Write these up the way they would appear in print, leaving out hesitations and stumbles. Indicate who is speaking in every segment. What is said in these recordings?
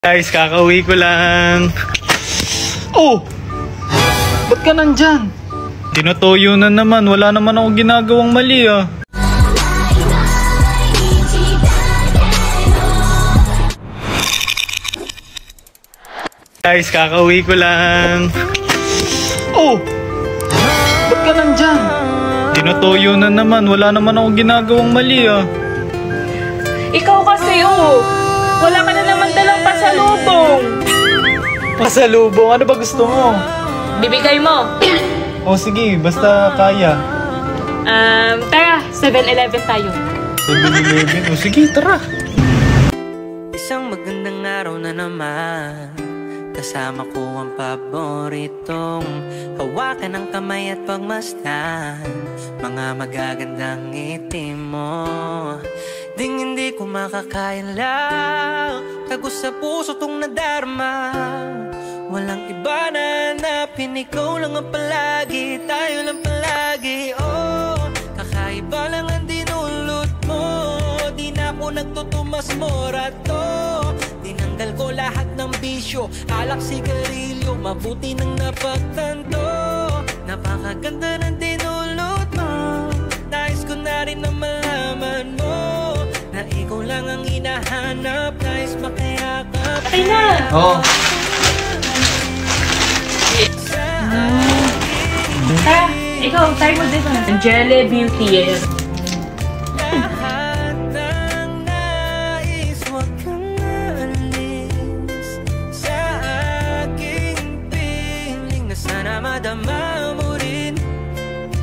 Speaker 1: Guys, kakauwi ko lang. Oh! Ba't ka nandyan? Tinutuyo na naman. Wala naman ako ginagawang mali ah. Guys, kakauwi ko lang. Oh! Ba't ka nandyan? Tinutuyo na naman. Wala naman ako ginagawang mali ah.
Speaker 2: Ikaw kasi wala ka na naman dalang pasalubong.
Speaker 1: Pasalubong? Ano ba gusto mo?
Speaker 2: Bibigay mo.
Speaker 1: Oh sige, basta kaya.
Speaker 2: Tara, 7-Eleven tayo.
Speaker 1: 7-Eleven? Oh sige, tara.
Speaker 3: Isang magandang araw na naman, kasama ko ang paboritong hawakan ng kamay at pagmasdan mga magagandang ngiti mo. Ding hindi ko makakain lang, tagos sa puso tong nadarma. Walang iba na hanapin, ikaw lang ang palagi, tayo lang palagi. Oh, kakaiba lang ang dinulot mo, di na ako nagtutumas morato. Tinanggal ko lahat ng bisyo, alak, sigarilyo, mabuti nang napagtanto. Napakaganda ng dinulot mo, nais ko na rin na malaman mo na ikaw lang ang hinahanap, nais makayakap.
Speaker 2: Ay na!
Speaker 1: Oh.
Speaker 2: Tara, ikaw, try mo dito. Jelly Beauty eh.
Speaker 3: Lahat ng nais, wag kang naalis sa aking piling na sana madama mo rin,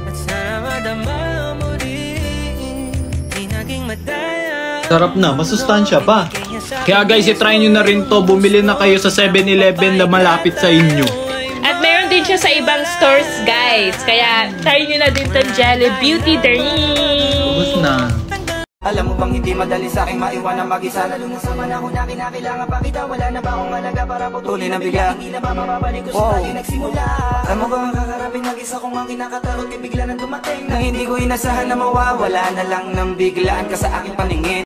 Speaker 3: at sana madama mo rin. Di naging madaya.
Speaker 1: Sarap na, masustansya pa. Kaya guys, i-try nyo na rin to. Bumili na kayo sa 7-Eleven na malapit sa inyo.
Speaker 2: At meron din siya sa ibang stores, guys. Kaya try nyo na din tong Jelly Beauty.
Speaker 1: Ubus na.
Speaker 4: Alam mo bang hindi madali sa akin maiwan ang mag-isa, lalo na sa manahon na kinakailangan pa kita. Wala na ba akong halaga para putulin ang bigla? Hindi na ba mababalik ko sa dati nagsimula? Alam mo ba ang kakarapin mag-isa kong ang kinakatarot, bigla nang dumating na hindi ko inasahan na mawawala na lang ng biglaan ka sa aking paningin.